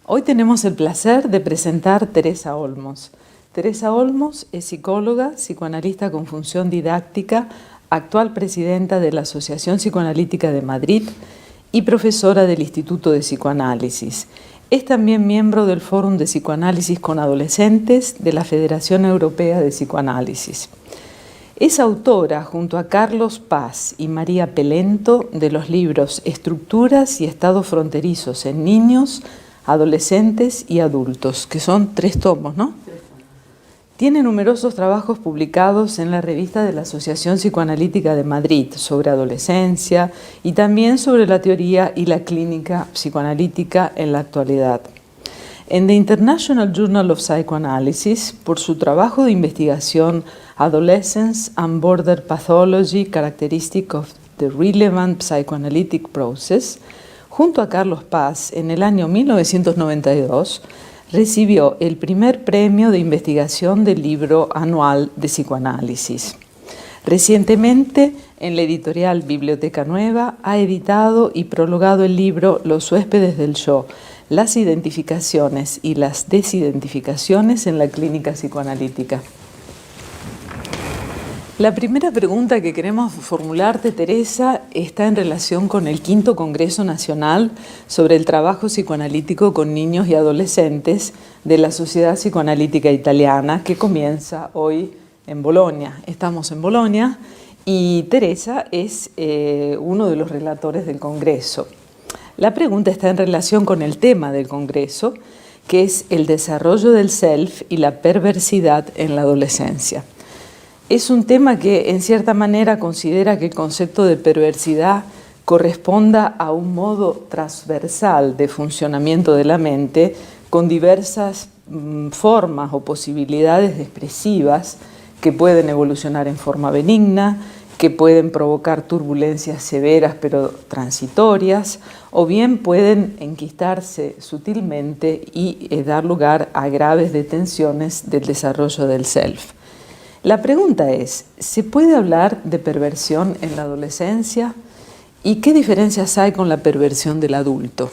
Hoy tenemos el placer de presentar Teresa Olmos. Teresa Olmos es psicóloga, psicoanalista con función didáctica, actual presidenta de la Asociación Psicoanalítica de Madrid y profesora del Instituto de Psicoanálisis. Es también miembro del Fórum de Psicoanálisis con Adolescentes de la Federación Europea de Psicoanálisis. Es autora, junto a Carlos Paz y María Pelento, de los libros Estructuras y estados fronterizos en niños, adolescentes y adultos, que son 3 tomos, ¿no? Tiene numerosos trabajos publicados en la revista de la Asociación Psicoanalítica de Madrid sobre adolescencia y también sobre la teoría y la clínica psicoanalítica en la actualidad. En The International Journal of Psychoanalysis, por su trabajo de investigación Adolescence and Border Pathology, Characteristic of the Relevant Psychoanalytic Process, junto a Carlos Paz, en el año 1992, recibió el primer premio de investigación del libro anual de psicoanálisis. Recientemente, en la editorial Biblioteca Nueva, ha editado y prologado el libro Los huéspedes del yo, las identificaciones y las desidentificaciones en la clínica psicoanalítica. La primera pregunta que queremos formularte, Teresa, está en relación con el 5º Congreso Nacional sobre el trabajo psicoanalítico con niños y adolescentes de la Sociedad Psicoanalítica Italiana, que comienza hoy en Bolonia. Estamos en Bolonia y Teresa es uno de los relatores del Congreso. La pregunta está en relación con el tema del Congreso, que es el desarrollo del self y la perversidad en la adolescencia. Es un tema que, en cierta manera, considera que el concepto de perversidad corresponda a un modo transversal de funcionamiento de la mente con diversas formas o posibilidades expresivas que pueden evolucionar en forma benigna, que pueden provocar turbulencias severas pero transitorias, o bien pueden enquistarse sutilmente y dar lugar a graves detenciones del desarrollo del self. La pregunta es, ¿se puede hablar de perversión en la adolescencia? ¿Y qué diferencias hay con la perversión del adulto?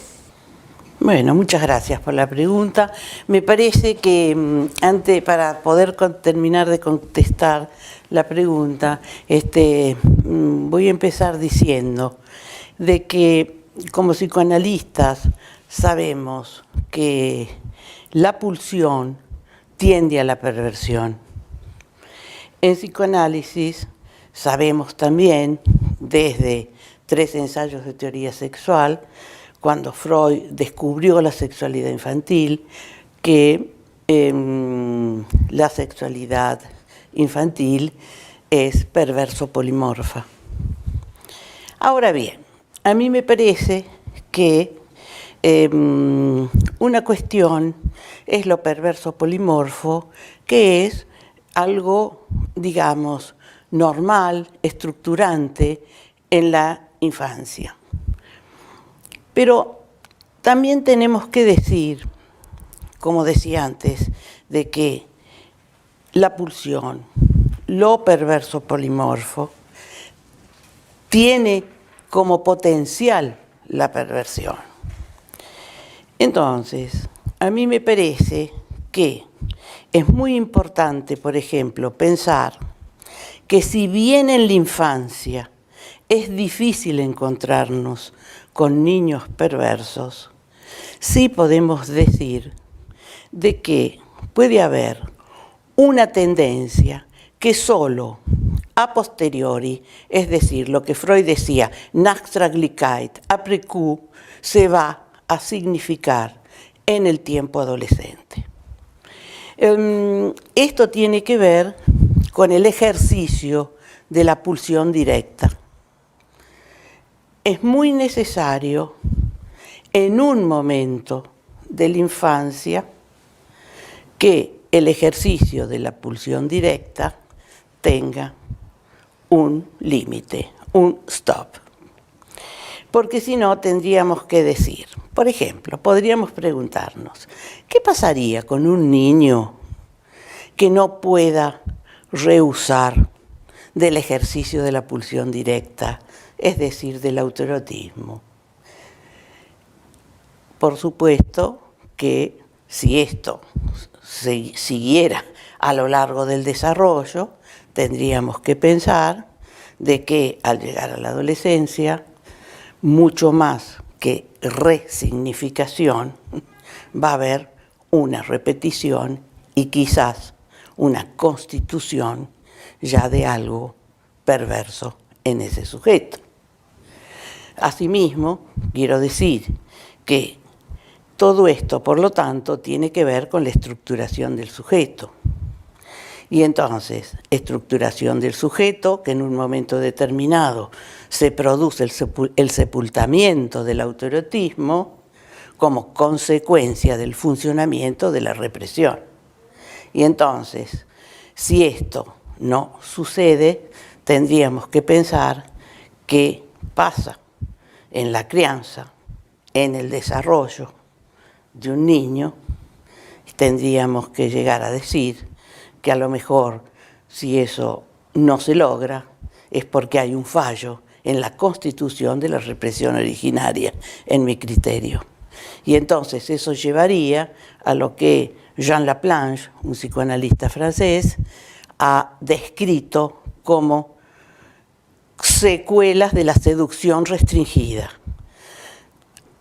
Bueno, muchas gracias por la pregunta. Me parece que para poder terminar de contestar la pregunta, voy a empezar diciendo de que como psicoanalistas sabemos que la pulsión tiende a la perversión. En psicoanálisis sabemos también, desde 3 ensayos de teoría sexual, cuando Freud descubrió la sexualidad infantil, que la sexualidad infantil es perverso polimorfa. Ahora bien, a mí me parece que una cuestión es lo perverso polimorfo, que es algo, digamos, normal, estructurante en la infancia. Pero también tenemos que decir, como decía antes, de que la pulsión, lo perverso polimorfo, tiene como potencial la perversión. Entonces, a mí me parece que es muy importante, por ejemplo, pensar que si bien en la infancia es difícil encontrarnos con niños perversos, sí podemos decir de que puede haber una tendencia que solo a posteriori, es decir, lo que Freud decía, Nachtraglichkeit, après coup, se va a significar en el tiempo adolescente. Esto tiene que ver con el ejercicio de la pulsión directa. Es muy necesario en un momento de la infancia que el ejercicio de la pulsión directa tenga un límite, un stop. Porque si no tendríamos que decir, por ejemplo, podríamos preguntarnos, ¿qué pasaría con un niño que no pueda rehusar del ejercicio de la pulsión directa, es decir, del autoerotismo? Por supuesto que si esto se siguiera a lo largo del desarrollo, tendríamos que pensar de que al llegar a la adolescencia, mucho más que resignificación, va a haber una repetición y quizás una constitución ya de algo perverso en ese sujeto. Asimismo, quiero decir que todo esto, por lo tanto, tiene que ver con la estructuración del sujeto. Y entonces, estructuración del sujeto, que en un momento determinado se produce el sepultamiento del autoerotismo como consecuencia del funcionamiento de la represión. Y entonces, si esto no sucede, tendríamos que pensar qué pasa en la crianza, en el desarrollo de un niño. Tendríamos que llegar a decir que a lo mejor, si eso no se logra, es porque hay un fallo en la constitución de la represión originaria, en mi criterio. Y entonces eso llevaría a lo que Jean Laplanche, un psicoanalista francés, ha descrito como secuelas de la seducción restringida.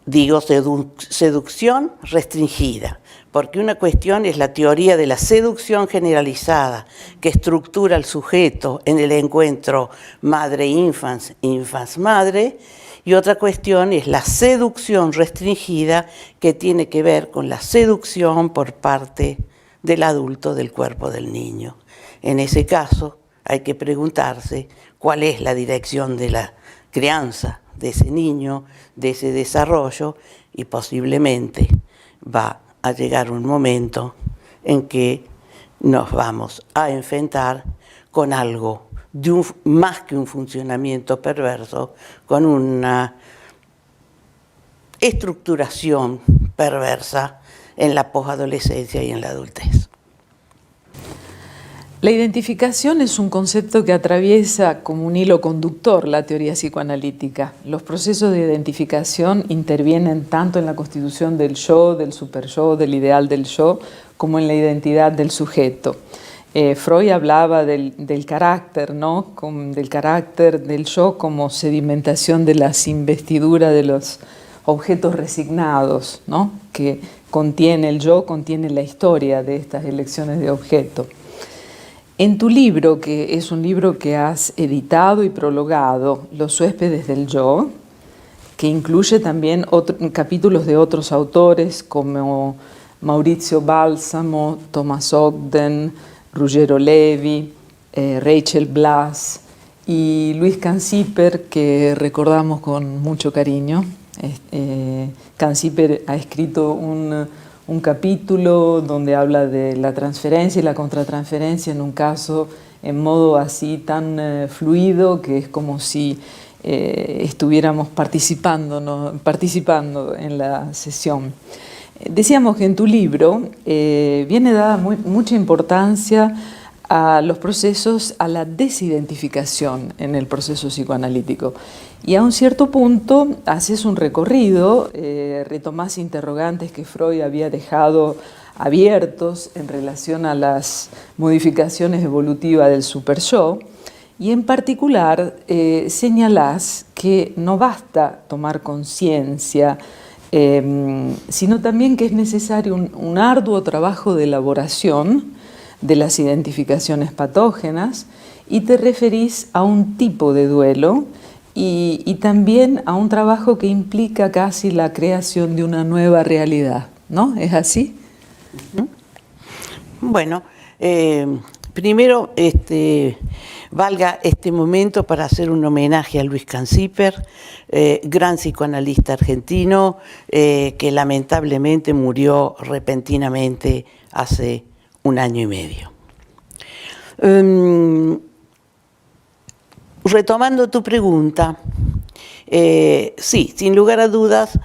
Digo seducción restringida, porque una cuestión es la teoría de la seducción generalizada que estructura al sujeto en el encuentro madre-infans, infans-madre, y otra cuestión es la seducción restringida que tiene que ver con la seducción por parte del adulto del cuerpo del niño. En ese caso hay que preguntarse cuál es la dirección de la crianza de ese niño, de ese desarrollo, y posiblemente va a llegar un momento en que nos vamos a enfrentar con algo más que un funcionamiento perverso, con una estructuración perversa en la posadolescencia y en la adultez. La identificación es un concepto que atraviesa como un hilo conductor la teoría psicoanalítica. Los procesos de identificación intervienen tanto en la constitución del yo, del superyo, del ideal del yo, como en la identidad del sujeto. Freud hablaba del carácter, ¿no? Del carácter del yo como sedimentación de las investiduras de los objetos resignados, ¿no? Que contiene el yo, contiene la historia de estas elecciones de objeto. En tu libro, que es un libro que has editado y prologado, Los huéspedes del yo, que incluye también capítulos de otros autores como Maurizio Balsamo, Thomas Ogden, Ruggero Levi, Rachel Blas y Luis Canciper, que recordamos con mucho cariño. Canciper ha escrito un capítulo donde habla de la transferencia y la contratransferencia en un caso en modo así tan fluido que es como si estuviéramos participando en la sesión. Decíamos que en tu libro viene dada mucha importancia a los procesos, a la desidentificación en el proceso psicoanalítico. Y a un cierto punto haces un recorrido, retomás interrogantes que Freud había dejado abiertos en relación a las modificaciones evolutivas del superyo, y en particular señalás que no basta tomar conciencia, sino también que es necesario un arduo trabajo de elaboración de las identificaciones patógenas, y te referís a un tipo de duelo y también a un trabajo que implica casi la creación de una nueva realidad, ¿no? ¿Es así? Bueno, primero valga este momento para hacer un homenaje a Luis Canciper, gran psicoanalista argentino que lamentablemente murió repentinamente hace 1 año y medio. Retomando tu pregunta, sí, sin lugar a dudas,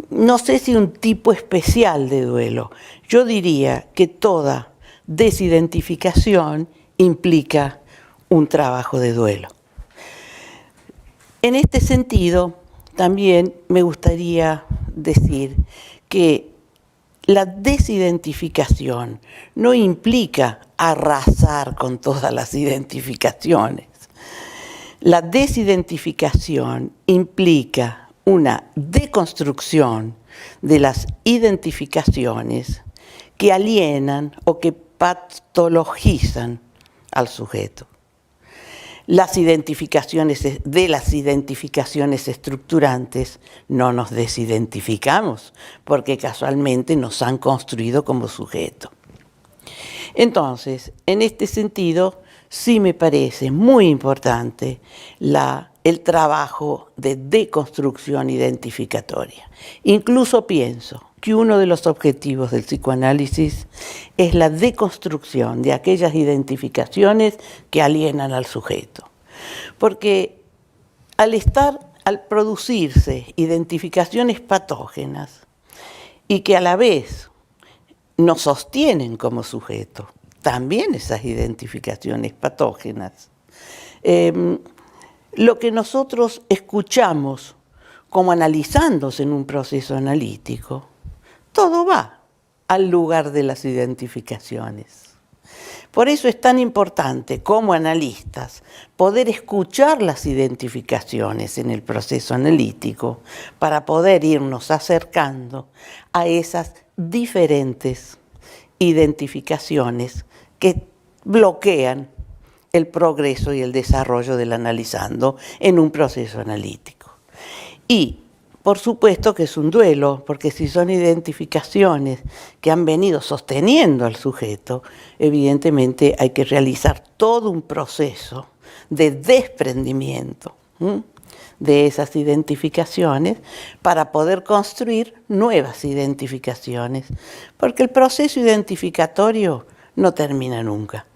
no sé si un tipo especial de duelo. Yo diría que toda desidentificación implica un trabajo de duelo. En este sentido, también me gustaría decir que la desidentificación no implica arrasar con todas las identificaciones. La desidentificación implica una deconstrucción de las identificaciones que alienan o que patologizan al sujeto. Las identificaciones estructurantes no nos desidentificamos porque casualmente nos han construido como sujeto. Entonces, en este sentido, sí me parece muy importante el trabajo de deconstrucción identificatoria. Incluso pienso que uno de los objetivos del psicoanálisis es la deconstrucción de aquellas identificaciones que alienan al sujeto. Porque al producirse identificaciones patógenas y que a la vez nos sostienen como sujeto, también esas identificaciones patógenas, lo que nosotros escuchamos como analizándose en un proceso analítico, todo va al lugar de las identificaciones. Por eso es tan importante como analistas poder escuchar las identificaciones en el proceso analítico para poder irnos acercando a esas diferentes identificaciones que bloquean el progreso y el desarrollo del analizando en un proceso analítico. Y por supuesto que es un duelo, porque si son identificaciones que han venido sosteniendo al sujeto, evidentemente hay que realizar todo un proceso de desprendimiento de esas identificaciones para poder construir nuevas identificaciones, porque el proceso identificatorio no termina nunca,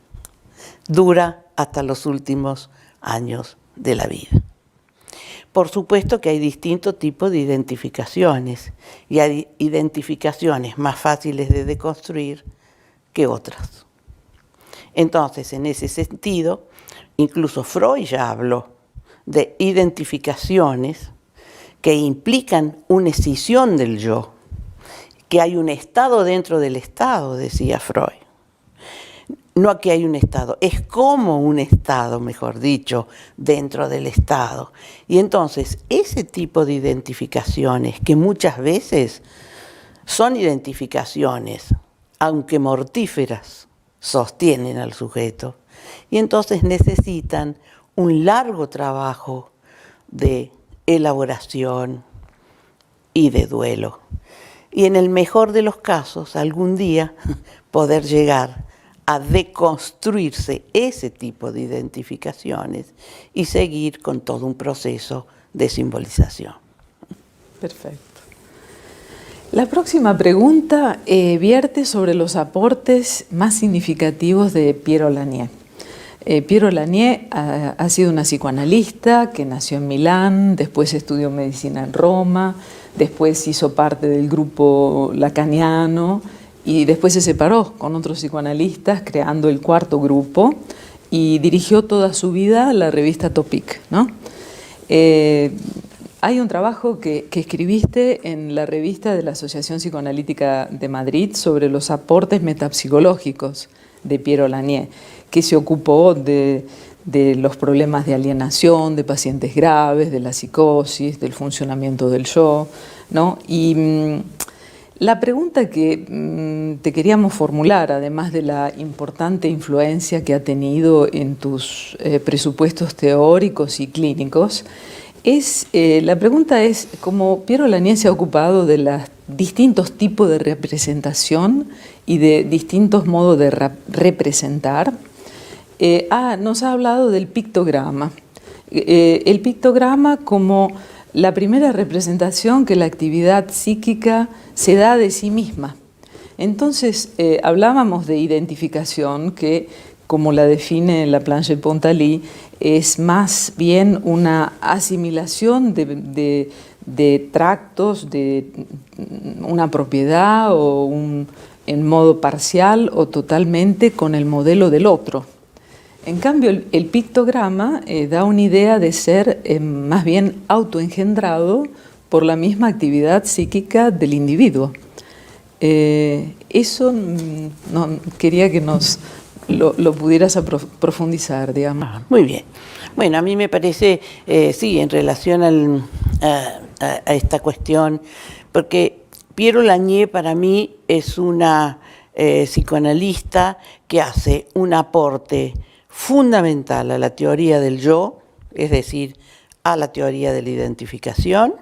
dura hasta los últimos años de la vida. Por supuesto que hay distintos tipos de identificaciones y hay identificaciones más fáciles de deconstruir que otras. Entonces, en ese sentido, incluso Freud ya habló de identificaciones que implican una escisión del yo, que hay un estado dentro del estado, decía Freud. No que hay un estado, es como un estado, mejor dicho, dentro del estado. Y entonces, ese tipo de identificaciones, que muchas veces son identificaciones, aunque mortíferas, sostienen al sujeto. Y entonces necesitan un largo trabajo de elaboración y de duelo. Y en el mejor de los casos, algún día, poder llegar a deconstruirse ese tipo de identificaciones y seguir con todo un proceso de simbolización. Perfecto. La próxima pregunta vierte sobre los aportes más significativos de Piero Lanier. Piero Lanier ha sido una psicoanalista que nació en Milán, después estudió medicina en Roma, después hizo parte del grupo lacaniano, y después se separó con otros psicoanalistas creando el cuarto grupo y dirigió toda su vida la revista Topic, ¿no? Hay un trabajo que escribiste en la revista de la Asociación Psicoanalítica de Madrid sobre los aportes metapsicológicos de Piero Lanier, que se ocupó de los problemas de alienación, de pacientes graves, de la psicosis, del funcionamiento del yo, ¿no? Y la pregunta que te queríamos formular, además de la importante influencia que ha tenido en tus presupuestos teóricos y clínicos, la pregunta es, ¿cómo Piero Lanier se ha ocupado de los distintos tipos de representación y de distintos modos de representar? Nos ha hablado del pictograma. El pictograma como la primera representación que la actividad psíquica se da de sí misma. Entonces, hablábamos de identificación que, como la define la Planché-Pontaly, es más bien una asimilación de tractos de una propiedad o en modo parcial o totalmente con el modelo del otro. En cambio, el pictograma da una idea de ser más bien autoengendrado por la misma actividad psíquica del individuo. Eso no, quería que nos lo pudieras profundizar, digamos. Muy bien. Bueno, a mí me parece, sí, en relación a esta cuestión, porque Piero Lanier para mí es una psicoanalista que hace un aporte fundamental a la teoría del yo, es decir, a la teoría de la identificación,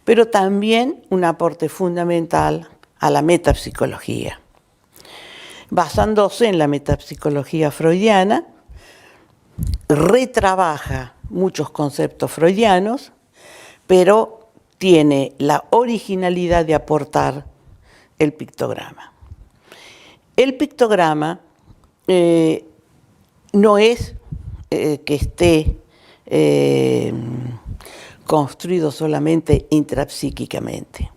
pero también un aporte fundamental a la metapsicología. Basándose en la metapsicología freudiana, retrabaja muchos conceptos freudianos, pero tiene la originalidad de aportar el pictograma. El pictograma no es que esté construido solamente intrapsíquicamente.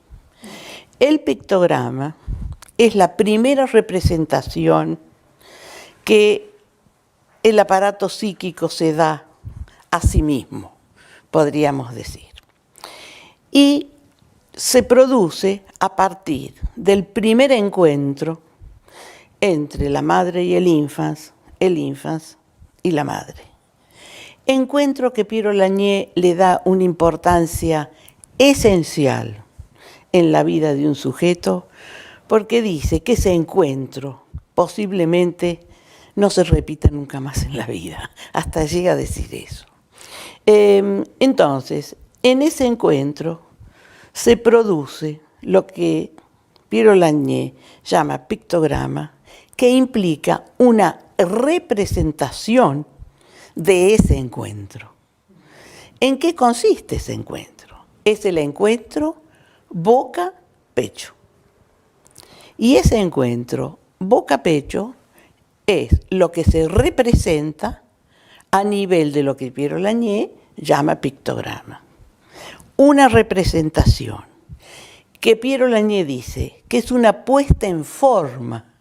El pictograma es la primera representación que el aparato psíquico se da a sí mismo, podríamos decir. Y se produce a partir del primer encuentro entre la madre y el infans y la madre. Encuentro que Piero Lanier le da una importancia esencial en la vida de un sujeto, porque dice que ese encuentro posiblemente no se repita nunca más en la vida. Hasta llega a decir eso. Entonces, en ese encuentro se produce lo que Piero Lanier llama pictograma, que implica una representación de ese encuentro. ¿En qué consiste ese encuentro? Es el encuentro boca-pecho. Y ese encuentro boca-pecho es lo que se representa a nivel de lo que Piero Lanier llama pictograma. Una representación que Piero Lanier dice que es una puesta en forma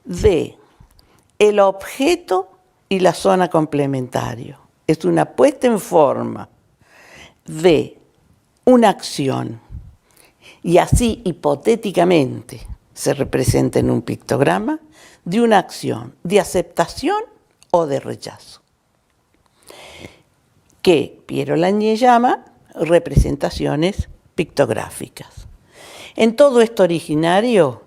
de el objeto y la zona complementario. Es una puesta en forma de una acción y así hipotéticamente se representa en un pictograma de una acción de aceptación o de rechazo, que Piero Lanier llama representaciones pictográficas. En todo esto originario,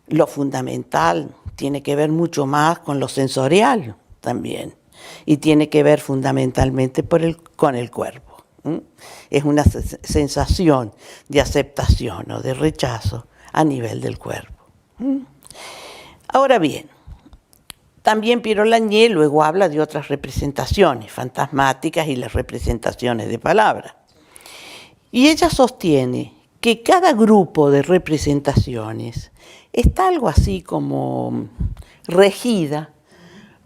lo fundamental tiene que ver mucho más con lo sensorial también, y tiene que ver fundamentalmente con el cuerpo. Es una sensación de aceptación o de rechazo a nivel del cuerpo. Ahora bien, también Piero Lanier luego habla de otras representaciones fantasmáticas y las representaciones de palabra. Y ella sostiene que cada grupo de representaciones está algo así como regida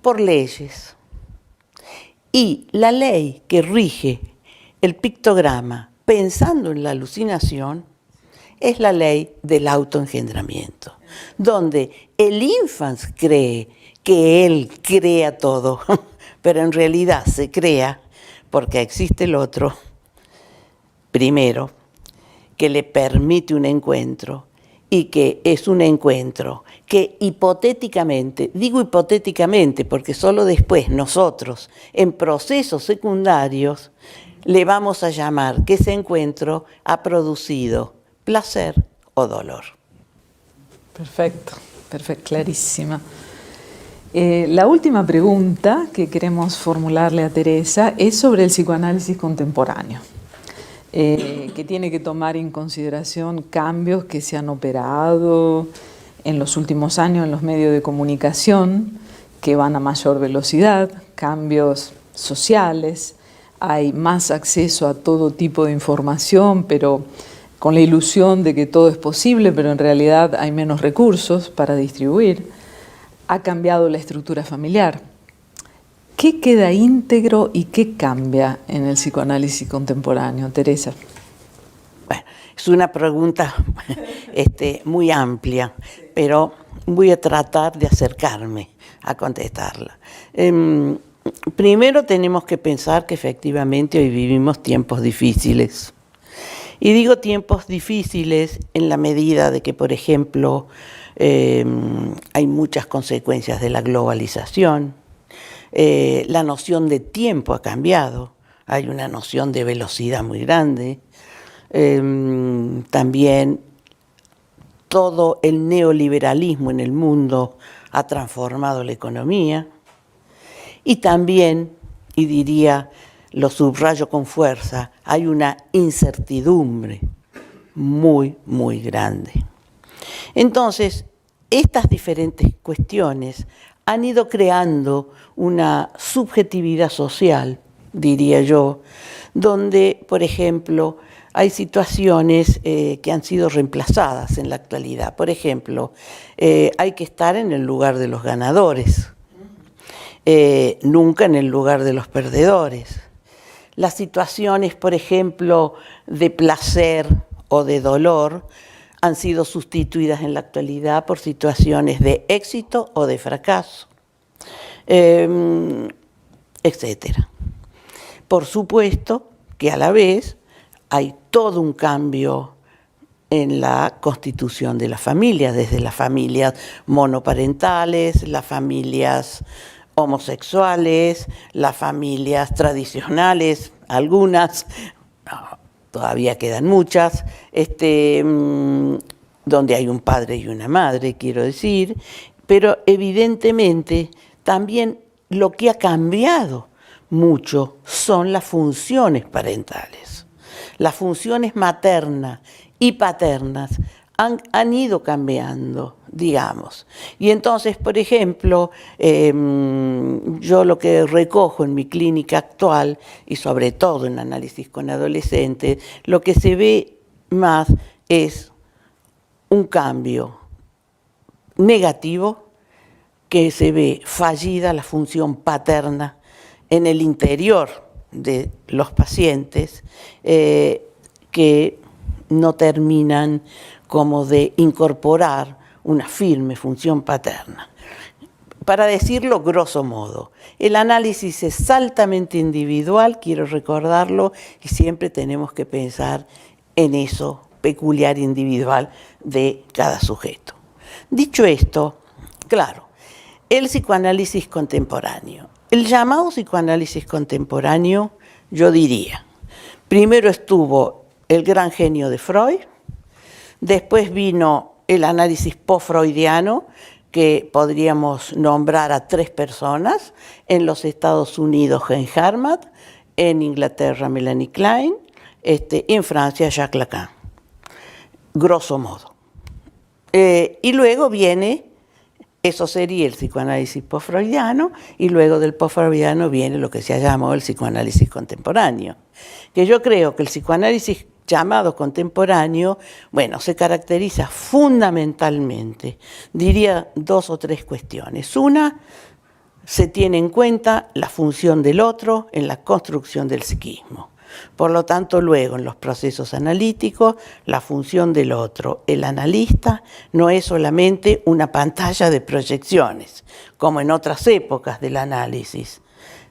por leyes. Y la ley que rige el pictograma pensando en la alucinación es la ley del autoengendramiento, donde el infans cree que él crea todo, pero en realidad se crea porque existe el otro, primero, que le permite un encuentro y que es un encuentro que hipotéticamente, digo hipotéticamente porque solo después nosotros en procesos secundarios le vamos a llamar que ese encuentro ha producido placer o dolor. Perfecto, clarísima. La última pregunta que queremos formularle a Teresa es sobre el psicoanálisis contemporáneo, que tiene que tomar en consideración cambios que se han operado en los últimos años en los medios de comunicación, que van a mayor velocidad, cambios sociales, hay más acceso a todo tipo de información, pero con la ilusión de que todo es posible, pero en realidad hay menos recursos para distribuir. Ha cambiado la estructura familiar. ¿Qué queda íntegro y qué cambia en el psicoanálisis contemporáneo, Teresa? Bueno, es una pregunta muy amplia, pero voy a tratar de acercarme a contestarla. Primero tenemos que pensar que efectivamente hoy vivimos tiempos difíciles Y digo tiempos difíciles en la medida de que, por ejemplo, hay muchas consecuencias de la globalización. La noción de tiempo ha cambiado. Hay una noción de velocidad muy grande. También todo el neoliberalismo en el mundo ha transformado la economía. Y también, y diría, lo subrayo con fuerza, hay una incertidumbre muy, muy grande. Entonces, estas diferentes cuestiones han ido creando una subjetividad social, diría yo, donde, por ejemplo, hay situaciones que han sido reemplazadas en la actualidad. Por ejemplo, hay que estar en el lugar de los ganadores, nunca en el lugar de los perdedores. Las situaciones, por ejemplo, de placer o de dolor han sido sustituidas en la actualidad por situaciones de éxito o de fracaso, etcétera. Por supuesto que a la vez hay todo un cambio en la constitución de las familias, desde las familias monoparentales, las familias homosexuales, las familias tradicionales, algunas, no, todavía quedan muchas, donde hay un padre y una madre, quiero decir, pero evidentemente también lo que ha cambiado mucho son las funciones parentales. Las funciones maternas y paternas han ido cambiando, digamos. Y entonces, por ejemplo, yo lo que recojo en mi clínica actual, y sobre todo en análisis con adolescentes, lo que se ve más es un cambio negativo, que se ve fallida la función paterna en el interior de los pacientes, que no terminan como de incorporar una firme función paterna. Para decirlo grosso modo, el análisis es altamente individual, quiero recordarlo, y siempre tenemos que pensar en eso peculiar individual de cada sujeto. Dicho esto, claro, el psicoanálisis contemporáneo. El llamado psicoanálisis contemporáneo, yo diría, primero estuvo el gran genio de Freud, después vino el análisis post-freudiano, que podríamos nombrar a 3 personas, en los Estados Unidos Jane Harmat, en Inglaterra Melanie Klein, en Francia Jacques Lacan, grosso modo. Y luego viene, eso sería el psicoanálisis post-freudiano, y luego del post-freudiano viene lo que se ha llamado el psicoanálisis contemporáneo, que yo creo que el psicoanálisis llamado contemporáneo, bueno, se caracteriza fundamentalmente, diría 2 o 3 cuestiones. Una, se tiene en cuenta la función del otro en la construcción del psiquismo. Por lo tanto, luego, en los procesos analíticos, la función del otro, el analista, no es solamente una pantalla de proyecciones, como en otras épocas del análisis,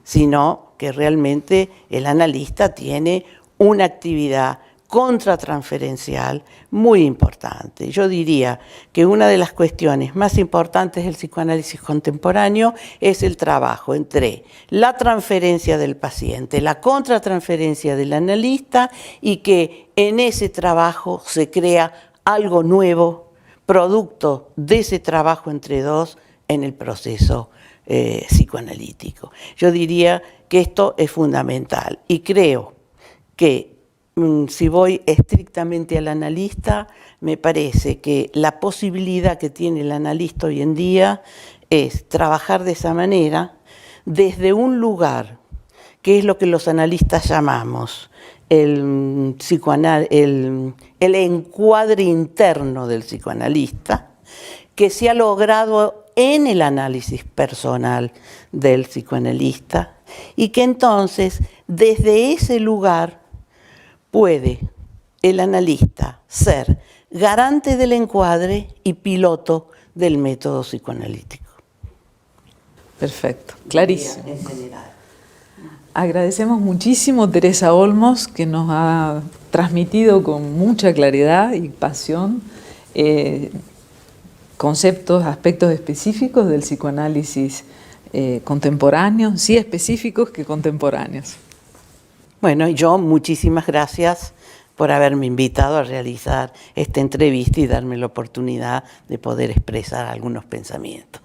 sino que realmente el analista tiene una actividad contratransferencial muy importante. Yo diría que una de las cuestiones más importantes del psicoanálisis contemporáneo es el trabajo entre la transferencia del paciente, la contratransferencia del analista, y que en ese trabajo se crea algo nuevo, producto de ese trabajo entre dos en el proceso psicoanalítico. Yo diría que esto es fundamental y creo que si voy estrictamente al analista, me parece que la posibilidad que tiene el analista hoy en día es trabajar de esa manera desde un lugar, que es lo que los analistas llamamos el encuadre interno del psicoanalista, que se ha logrado en el análisis personal del psicoanalista, y que entonces desde ese lugar puede el analista ser garante del encuadre y piloto del método psicoanalítico. Perfecto, clarísimo. En general. Agradecemos muchísimo, Teresa Olmos, que nos ha traído transmitido con mucha claridad y pasión conceptos, aspectos específicos del psicoanálisis contemporáneo, sí específicos que contemporáneos. Bueno, y yo muchísimas gracias por haberme invitado a realizar esta entrevista y darme la oportunidad de poder expresar algunos pensamientos.